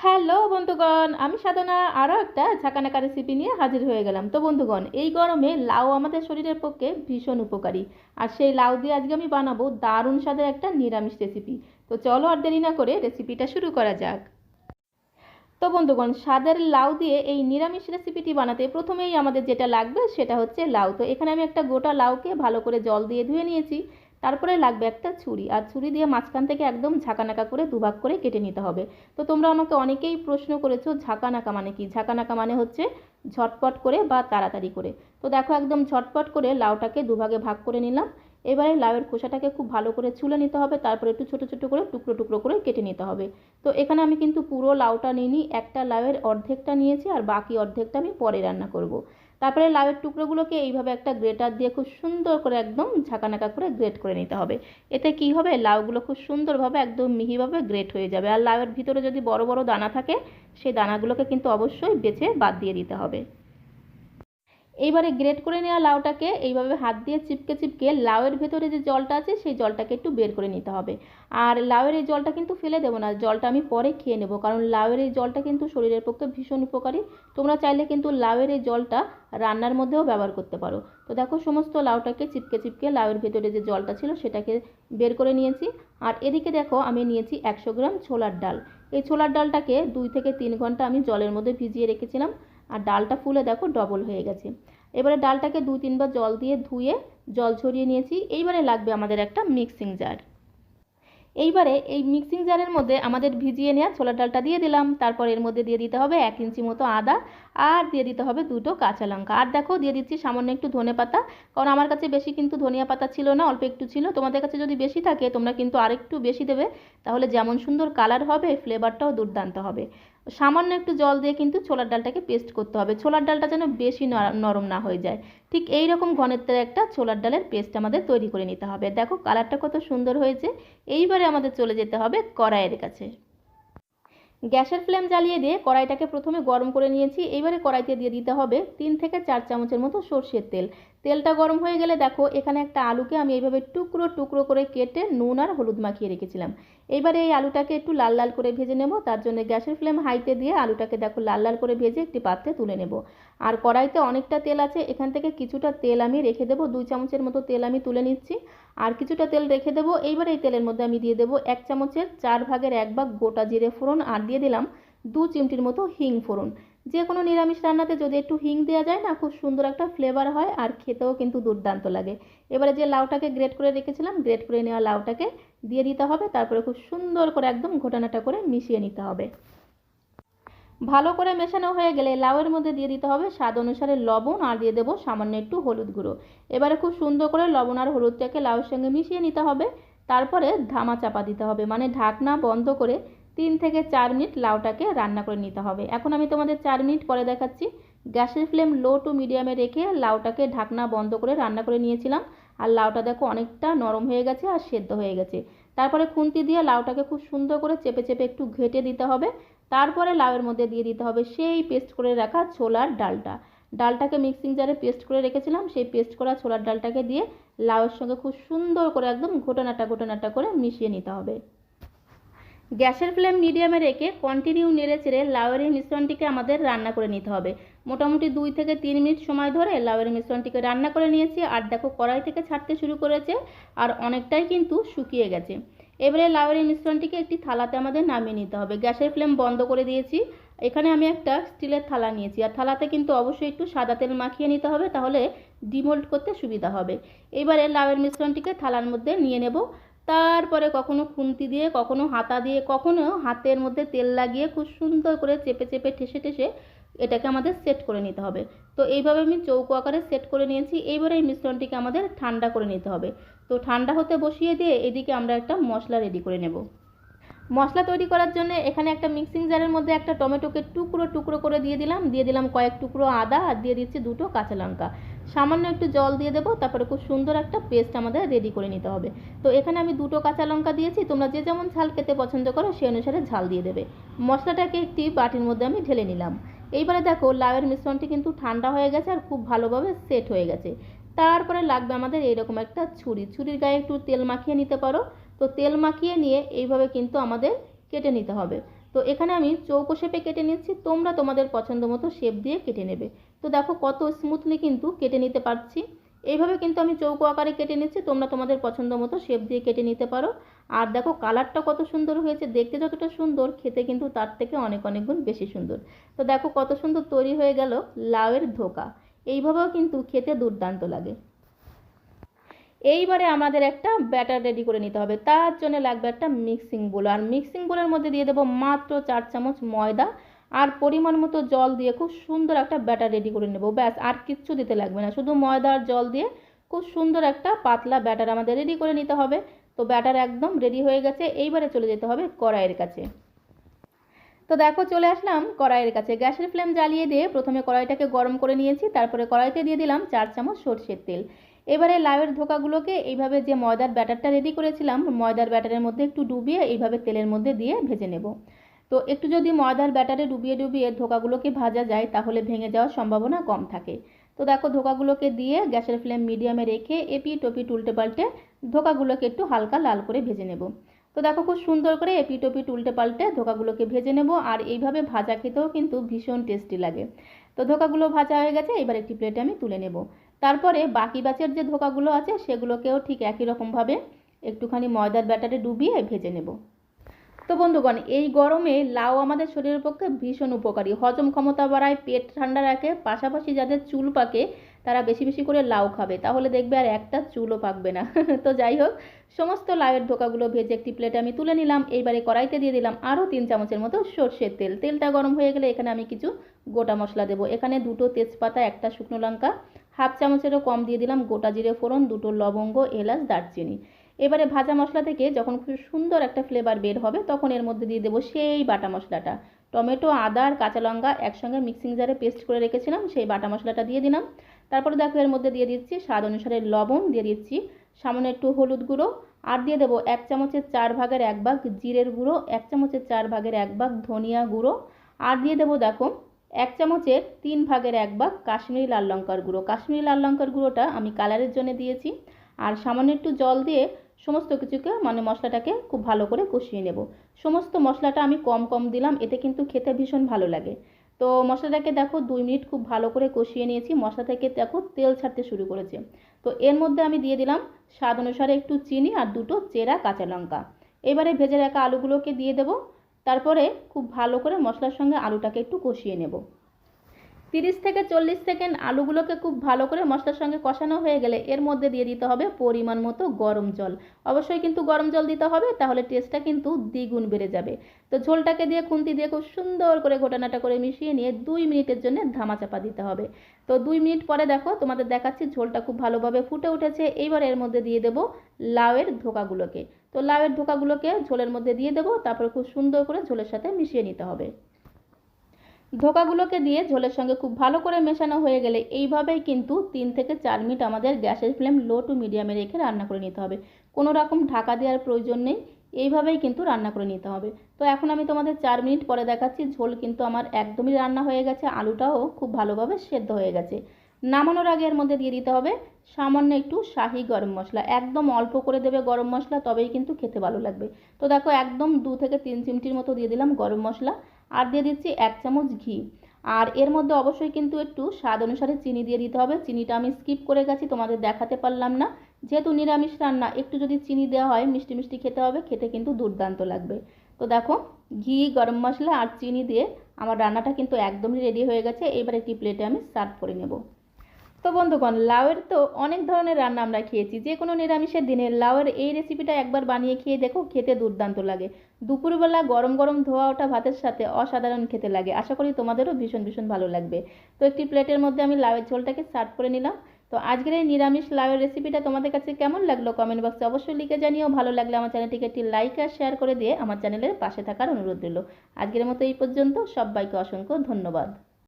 Hello বন্ধুগণ, আমি সাধনা আরও একটা ঝাঁকানাকা রেসিপি নিয়ে হাজির হয়ে গেলাম। তো বন্ধুগণ, এই গরমে লাউ আমাদের শরীরের পক্ষে ভীষণ উপকারী। আর সেই লাউ দিয়ে আজকে আমি বানাবো দারুণ স্বাদের একটা নিরামিষ রেসিপি। তো চলো আর দেরি না করে রেসিপিটা শুরু করা যাক। তো বন্ধুগণ, স্বাদের লাউ দিয়ে এই নিরামিষ রেসিপিটি বানাতে প্রথমেই আমাদের যেটা লাগবে সেটা হচ্ছে লাউ। তো এখানে আমি একটা গোটা লাউকে ভালো করে জল দিয়ে ধুয়ে নিয়েছি। তারপরে লাগবে একটা ছুরি, আর ছুরি দিয়ে মাঝখান থেকে একদম ঝাঁকানাকা করে দুভাগ করে কেটে নিতে হবে। তো তোমরা আমাকে অনেকেই প্রশ্ন করেছো ঝাঁকানাকা মানে কি। ঝাঁকানাকা মানে হচ্ছে ঝটপট করে বা তাড়াতাড়ি করে। তো দেখো, একদম ঝটপট করে লাউটাকে দুভাগে ভাগ করে নিলাম। এবারে লাউয়ের খোসাটাকে খুব ভালো করে ছুলে নিতে হবে, তারপরে একটু ছোটো ছোটো করে টুকরো টুকরো করে কেটে নিতে হবে। তো এখানে আমি কিন্তু পুরো লাউটা নিইনি, একটা লাউয়ের অর্ধেকটা নিয়েছি, আর বাকি অর্ধেকটা আমি পরে রান্না করব। তারপরে লাউয়ের টুকরোগুলোকে এইভাবে একটা গ্রেটার দিয়ে খুব সুন্দর করে একদম ঝাঁকানাকা করে গ্রেট করে নিতে হবে। এতে কি হবে, লাউগুলো খুব সুন্দরভাবে একদম মিহিভাবে গ্রেট হয়ে যাবে। আর লাউয়ের ভিতরে যদি বড় বড় দানা থাকে, সেই দানাগুলোকে কিন্তু অবশ্যই বেছে বাদ দিয়ে দিতে হবে। এইবারে গ্রেট করে নেওয়া লাউটাকে এইভাবে হাত দিয়ে চিপকে চিপকে লাউয়ের ভেতরে যে জলটা আছে সেই জলটাকে একটু বের করে নিতে হবে। আর লাউয়ের এই জলটা কিন্তু ফেলে দেবো না, জলটা আমি পরে খেয়ে নেবো, কারণ লাউয়ের এই জলটা কিন্তু শরীরের পক্ষে ভীষণ উপকারী। তোমরা চাইলে কিন্তু লাউয়ের এই জলটা রান্নার মধ্যেও ব্যবহার করতে পারো। তো দেখো, সমস্ত লাউটাকে চিপকে চিপকে লাউয়ের ভেতরে যে জলটা ছিল সেটাকে বের করে নিয়েছি। আর এদিকে দেখো, আমি নিয়েছি 100 গ্রাম ছোলার ডাল। এই ছোলার ডালটাকে 2 থেকে 3 ঘন্টা আমি জলের মধ্যে ভিজিয়ে রেখেছিলাম। আর ডালটা ফুলে দেখো ডবল হয়ে গেছে। এবারে ডালটাকে 2-3 বার জল দিয়ে ধুয়ে জল ঝরিয়ে নিয়েছি। এইবারে লাগবে আমাদের একটা মিক্সিং জার। এইবারে এই মিক্সিং জারের মধ্যে আমাদের ভিজিয়ে নেওয়া ছোলার ডালটা দিয়ে দিলাম। তারপর এর মধ্যে দিয়ে দিতে হবে 1 ইঞ্চি মতো আদা, আর দিয়ে দিতে হবে 2টো কাঁচা লঙ্কা। আর দেখো, দিয়ে দিচ্ছি সামান্য একটু ধনে পাতা, কারণ আমার কাছে বেশি কিন্তু ধনিয়া পাতা ছিল না, অল্প একটু ছিল। তোমাদের কাছে যদি বেশি থাকে তোমরা কিন্তু আরেকটু বেশি দেবে, তাহলে যেমন সুন্দর কালার হবে ফ্লেভারটাও দুর্দান্ত হবে। সামান্য একটু জল দিয়ে কিন্তু ছোলার ডালটাকে পেস্ট করতে হবে, ছোলার ডালটা যেন বেশি নরম না হয়ে যায়। ঠিক এই রকম ঘনত্বের একটা ছোলার ডালের পেস্ট আমাদের তৈরি করে নিতে হবে। দেখো কালারটা কত সুন্দর হয়েছে। এইবারে আমাদের চলে যেতে হবে কড়াইয়ের কাছে। গ্যাসের ফ্লেম জ্বালিয়ে দিয়ে কড়াইটাকে প্রথমে গরম করে নিয়েছি। এইবারে কড়াইতে দিয়ে দিতে হবে 3 থেকে 4 চামচের মতো সর্ষের তেল। তেলটা গরম হয়ে গেলে দেখো, এখানে একটা আলুকে আমি এইভাবে টুকরো টুকরো করে কেটে নুন আর হলুদ মাখিয়ে রেখেছিলাম। এইবারে এই আলুটাকে একটু লাল লাল করে ভেজে নেব। তার জন্য গ্যাসের ফ্লেম হাইতে দিয়ে আলুটাকে দেখো লাল লাল করে ভেজে একটি পাত্রে তুলে নেব। আর কড়াইতে অনেকটা তেল আছে, এখান থেকে কিছুটা তেল আমি রেখে দেবো, 2 চামচের মতো তেল আমি তুলে নিচ্ছি। আর কিছুটা তেল রেখে দেবো। এইবার এই তেলের মধ্যে আমি দিয়ে দেবো 1 চামচের 4 ভাগের 1 ভাগ গোটা জিরে ফোড়ন, আর দিয়ে দিলাম 2 চিমটির মতো হিং ফোড়ন। যে কোনো নিরামিষ রান্নাতে যদি একটু হিং দেওয়া যায় না, খুব সুন্দর একটা ফ্লেভার হয়, আর খেতেও কিন্তু দুর্দান্ত লাগে। এবারে যে লাউটাকে গ্রেট করে রেখেছিলাম, গ্রেট করে নেওয়া লাউটাকে দিয়ে দিতে হবে। তারপরে খুব সুন্দর করে একদম ঘোটানাটা করে মিশিয়ে নিতে হবে। ভালো করে মেশানো হয়ে গেলে লাউয়ের মধ্যে দিয়ে দিতে হবে স্বাদ অনুসারে লবণ, আর দিয়ে দেবো সামান্য একটু হলুদ গুঁড়ো। এবারে খুব সুন্দর করে লবণ আর হলুদটাকে লাউয়ের সঙ্গে মিশিয়ে নিতে হবে। তারপরে ধামা চাপা দিতে হবে, মানে ঢাকনা বন্ধ করে 3 থেকে 4 মিনিট লাউটাকে রান্না করে নিতে হবে। এখন আমি তোমাদের 4 মিনিট পরে দেখাচ্ছি। গ্যাসের ফ্লেম লো টু মিডিয়ামে রেখে লাউটাকে ঢাকনা বন্ধ করে রান্না করে নিয়েছিলাম। আর লাউটা দেখো অনেকটা নরম হয়ে গেছে আর সেদ্ধ হয়ে গেছে। তারপরে খুন্তি দিয়ে লাউটাকে খুব সুন্দর করে চেপে চেপে একটু ঘেটে দিতে হবে। তারপরে লাউয়ের মধ্যে দিয়ে দিতে হবে সেই পেস্ট করে রাখা ছোলার ডালটা। ডালটাকে মিক্সিং জারে পেস্ট করে রেখেছিলাম, সেই পেস্ট করা ছোলার ডালটাকে দিয়ে লাউয়ের সঙ্গে খুব সুন্দর করে একদম ঘোটানাটা ঘোটানাটা করে মিশিয়ে নিতে হবে। গ্যাসের ফ্লেম মিডিয়ামে রেখে কন্টিনিউ নেড়ে চেড়ে লাউয়ের এই মিশ্রণটিকে আমাদের রান্না করে নিতে হবে। মোটামুটি 2 থেকে 3 মিনিট সময় ধরে লাউয়ের মিশ্রণটিকে রান্না করে নিয়েছি। আর দেখো কড়াই থেকে ছাড়তে শুরু করেছে, আর অনেকটাই কিন্তু শুকিয়ে গেছে। এবারে লাউয়ের এই মিশ্রণটিকে একটি থালাতে আমাদের নামিয়ে নিতে হবে। গ্যাসের ফ্লেম বন্ধ করে দিয়েছি। এখানে আমি একটা স্টিলের থালা নিয়েছি, আর থালাতে কিন্তু অবশ্যই একটু সাদা তেল মাখিয়ে নিতে হবে, তাহলে ডিমোল্ড করতে সুবিধা হবে। এবারে লাউয়ের মিশ্রণটিকে থালার মধ্যে নিয়ে নেব। তারপরে কখনো খুন্তি দিয়ে, কখনো হাতা দিয়ে, কখনো হাতের মধ্যে তেল লাগিয়ে খুব সুন্দর করে চেপে চেপে ঠেসে ঠেসে এটাকে আমাদের সেট করে নিতে হবে। তো এইভাবে আমি চৌকো আকারে সেট করে নিয়েছি। এইবারে এই মিশ্রণটিকে আমাদের ঠান্ডা করে নিতে হবে। তো ঠান্ডা হতে বসিয়ে দিয়ে এদিকে আমরা একটা মশলা রেডি করে নেব। মশলা তৈরি করার জন্য এখানে একটা মিক্সিং জারের মধ্যে একটা টমেটোকে টুকরো টুকরো করে দিয়ে দিলাম কয়েক টুকরো আদা, আর দিয়ে দিচ্ছি 2টো কাঁচা লঙ্কা। সামান্য একটু জল দিয়ে দেবো, তারপরে খুব সুন্দর একটা পেস্ট আমাদের রেডি করে নিতে হবে। তো এখানে আমি 2টো কাঁচা লঙ্কা দিয়েছি, তোমরা যে যেমন ঝাল খেতে পছন্দ করো সেই অনুসারে ঝাল দিয়ে দেবে। মশলাটাকে একটি বাটির মধ্যে আমি ঢেলে নিলাম। এইবারে দেখো লাউয়ের মিশ্রণটি কিন্তু ঠান্ডা হয়ে গেছে আর খুব ভালোভাবে সেট হয়ে গেছে। তারপরে লাগবে আমাদের এইরকম একটা ছুরি, ছুরির গায়ে একটু তেল মাখিয়ে নিতে পারো। তো তেল মাখিয়ে নিয়ে এইভাবে কিন্তু আমাদের কেটে নিতে হবে। তো এখানে আমি চৌকো শেপে কেটে নিচ্ছি, তোমরা তোমাদের পছন্দ মতো শেপ দিয়ে কেটে নেবে। তো দেখো কত স্মুথলি কিন্তু কেটে নিতে পারছি। এইভাবে কিন্তু আমি চৌকো আকারে কেটে নিচ্ছি, তোমরা তোমাদের পছন্দ মতো শেপ দিয়ে কেটে নিতে পারো। আর দেখো কালারটা কত সুন্দর হয়েছে, দেখতে যতটা সুন্দর খেতে কিন্তু তার থেকে অনেক অনেক গুণ বেশি সুন্দর। তো দেখো কত সুন্দর তৈরি হয়ে গেল লাউয়ের ধোকা। এইভাবেও কিন্তু খেতে দুর্দান্ত লাগে। এইবারে আমাদের একটা ব্যাটার রেডি করে নিতে হবে। তার জন্য লাগবে একটা মিক্সিং বোল, আর মিক্সিং বোলের মধ্যে দিয়ে দেবো মাত্র 4 চামচ ময়দা, আর পরিমাণ মতো জল দিয়ে খুব সুন্দর একটা ব্যাটার রেডি করে নেব। ব্যাস, আর কিচ্ছু দিতে লাগবে না, শুধু ময়দা আর জল দিয়ে খুব সুন্দর একটা পাতলা ব্যাটার আমাদের রেডি করে নিতে হবে। তো ব্যাটার একদম রেডি হয়ে গেছে, এইবারে চলে যেতে হবে কড়াইয়ের কাছে। তো দেখো চলে আসলাম কড়াইয়ের কাছে। গ্যাসের ফ্লেম জ্বালিয়ে দিয়ে প্রথমে কড়াইটাকে গরম করে নিয়েছি, তারপরে কড়াইতে দিয়ে দিলাম 4 চামচ সরষের তেল। এবারে লাউয়ের ধোকাগুলোকে এইভাবে যে ময়দার ব্যাটারটা রেডি করেছিলাম, ময়দার ব্যাটারের মধ্যে একটু ডুবিয়ে এইভাবে তেলের মধ্যে দিয়ে ভেজে নেব। তো একটু যদি ময়দার ব্যাটারে ডুবিয়ে ডুবিয়ে ধোকাগুলোকে ভাজা যায় তাহলে ভেঙে যাওয়ার সম্ভাবনা কম থাকে। তো দেখো ধোকাগুলোকে দিয়ে গ্যাসের ফ্লেম মিডিয়ামে রেখে এপিট ওপিট উল্টে পাল্টে ধোকাগুলোকে একটু হালকা লাল করে ভেজে নেব। তো দেখো খুব সুন্দর করে এপিট ওপিট উল্টে পাল্টে ধোকাগুলোকে ভেজে নেব, আর এইভাবে ভাজা খেতেও কিন্তু ভীষণ টেস্টি লাগে। তো ধোকাগুলো ভাজা হয়ে গেছে, এবার একটি প্লেটে আমি তুলে নেব। তারপরে বাকি ব্যাচের যে ধোকাগুলো আছে সেগুলোকেও ঠিক একই রকমভাবে একটুখানি ময়দার ব্যাটারে ডুবিয়ে ভেজে নেব। তো বন্ধুগণ, এই গরমে লাউ আমাদের শরীরের পক্ষে ভীষণ উপকারী, হজম ক্ষমতা বাড়ায়, পেট ঠান্ডা রাখে, পাশাপাশি যাদের চুল পাকে তারা বেশি বেশি করে লাউ খাবে, তাহলে দেখবে আর একটা চুলও পাকবে না। তো যাই হোক, সমস্ত লাউয়ের ধোকাগুলো ভেজে একটি প্লেটে আমি তুলে নিলাম। এইবারে কড়াইতে দিয়ে দিলাম আরও 3 চামচের মতো সর্ষের তেল। তেলটা গরম হয়ে গেলে এখানে আমি কিছু গোটা মশলা দেবো। এখানে 2টো তেজপাতা, 1টা শুকনো লঙ্কা, হাফ চামচেরও কম দিয়ে দিলাম গোটা জিরে ফোড়ন, 2টো লবঙ্গ, এলাচ, দারচিনি। এবারে ভাজা মশলা থেকে যখন খুব সুন্দর একটা ফ্লেভার বের হবে তখন এর মধ্যে দিয়ে দেবো সেই বাটা মশলাটা। টমেটো, আদা আর কাঁচা লঙ্কা একসঙ্গে মিক্সিং জারে পেস্ট করে রেখেছিলাম, সেই বাটা মশলাটা দিয়ে দিলাম। তারপরে দেখো এর মধ্যে দিয়ে দিচ্ছি স্বাদ অনুসারে লবণ, দিয়ে দিচ্ছি সামান্য একটু হলুদ গুঁড়ো, আর দিয়ে দেবো 1 চামচের 4 ভাগের 1 ভাগ জিরের গুঁড়ো, 1 চামচের 4 ভাগের 1 ভাগ ধনিয়া গুঁড়ো, আর দিয়ে দেবো দেখো 1 চামচের 3 ভাগের 1 ভাগ কাশ্মীরি লাল লঙ্কার গুঁড়ো। কাশ্মীরি লাল লঙ্কার গুঁড়োটা আমি কালারের জন্য দিয়েছি। আর সামান্য একটু জল দিয়ে সমস্ত কিছুকে মশলাটাকে খুব ভালো করে কষিয়ে নেব। সমস্ত মশলাটা আমি কম কম দিলাম, এতে কিন্তু খেতে ভীষণ ভালো লাগে। তো মশলাটাকে দেখো 2 মিনিট খুব ভালো করে কষিয়ে নিয়েছি, মশলা থেকে দেখো তেল ছাড়তে শুরু করেছে। তো এর মধ্যে আমি দিয়ে দিলাম স্বাদ অনুসারে একটু চিনি আর 2টো চেরা কাঁচা লঙ্কা। এবারে ভেজে রাখা আলুগুলোকে দিয়ে দেবো, তারপরে খুব ভালো করে মশলার সঙ্গে আলুটাকে একটু কষিয়ে নেব। 30 থেকে 40 সেকেন্ড আলুগুলোকে খুব ভালো করে মশলার সঙ্গে কষানো হয়ে গেলে এর মধ্যে দিয়ে দিতে হবে পরিমাণ মতো গরম জল। অবশ্যই কিন্তু গরম জল দিতে হবে, তাহলে টেস্টটা কিন্তু দ্বিগুণ বেড়ে যাবে। তো ঝোলটাকে দিয়ে খুন্তি দিয়ে খুব সুন্দর করে ঘোটানাটা করে মিশিয়ে নিয়ে 2 মিনিটের জন্য ধামাচাপা দিতে হবে। তো 2 মিনিট পরে দেখো তোমাদের দেখাচ্ছি ঝোলটা খুব ভালোভাবে ফুটে উঠেছে। এইবার এর মধ্যে দিয়ে দেবো লাউয়ের ধোকাগুলোকে। তো লাউয়ের ধোকাগুলোকে ঝোলের মধ্যে দিয়ে দেবো, তারপরে খুব সুন্দর করে ঝোলের সাথে মিশিয়ে নিতে হবে। ধোকাগুলোকে দিয়ে ঝোলের সঙ্গে খুব ভালো করে মেশানো হয়ে গেলে এইভাবেই কিন্তু 3 থেকে 4 মিনিট আমাদের গ্যাসের ফ্লেম লো টু মিডিয়ামে রেখে রান্না করে নিতে হবে। কোনো রকম ঢাকা দেওয়ার প্রয়োজন নেই, এইভাবেই কিন্তু রান্না করে নিতে হবে। তো এখন আমি তোমাদের 4 মিনিট পরে দেখাচ্ছি, ঝোল কিন্তু আমার একদমই রান্না হয়ে গেছে, আলুটাও খুব ভালোভাবে সেদ্ধ হয়ে গেছে। নামানোর আগে এর মধ্যে দিয়ে দিতে হবে সামান্য একটু শাহি গরম মশলা, একদম অল্প করে দেবে গরম মশলা, তবেই কিন্তু খেতে ভালো লাগবে। তো দেখো একদম 2 থেকে 3 চিমটির মতো দিয়ে দিলাম গরম মশলা, আর দিয়ে দিচ্ছি 1 চামচ ঘি। আর এর মধ্যে অবশ্যই কিন্তু একটু স্বাদ অনুসারে চিনি দিয়ে দিতে হবে। চিনিটা আমি স্কিপ করে গেছি, তোমাদের দেখাতে পারলাম না। যেহেতু নিরামিষ রান্না, একটু যদি চিনি দেওয়া হয় মিষ্টি মিষ্টি খেতে হবে, খেতে কিন্তু দুর্দান্ত লাগবে। তো দেখো ঘি, গরম মশলা আর চিনি দিয়ে আমার রান্নাটা কিন্তু একদমই রেডি হয়ে গেছে। এবার একটি প্লেটে আমি সার্ভ করে নেব। তো বন্ধুগণ, লাউয়ের তো অনেক ধরনের রান্না আমরা খেয়েছি, যে কোনো নিরামিষের দিনে লাউয়ের এই রেসিপিটা একবার বানিয়ে খেয়ে দেখো, খেতে দুর্দান্ত লাগে। দুপুরবেলা গরম গরম ধোয়া ওঠা ভাতের সাথে অসাধারণ খেতে লাগে। আশা করি তোমাদেরও ভীষণ ভীষণ ভালো লাগবে। তো একটি প্লেটের মধ্যে আমি লাউয়ের ঝোলটাকে সার্ভ করে নিলাম। তো আজকের এই নিরামিষ লাউয়ের রেসিপিটা তোমাদের কাছে কেমন লাগলো কমেন্ট বক্সে অবশ্যই লিখে জানিও। ভালো লাগলে আমার চ্যানেলটিকে একটি লাইক আর শেয়ার করে দিয়ে আমার চ্যানেলের পাশে থাকার অনুরোধ রইল। আজকের মতো এই পর্যন্ত, সবাইকে অসংখ্য ধন্যবাদ।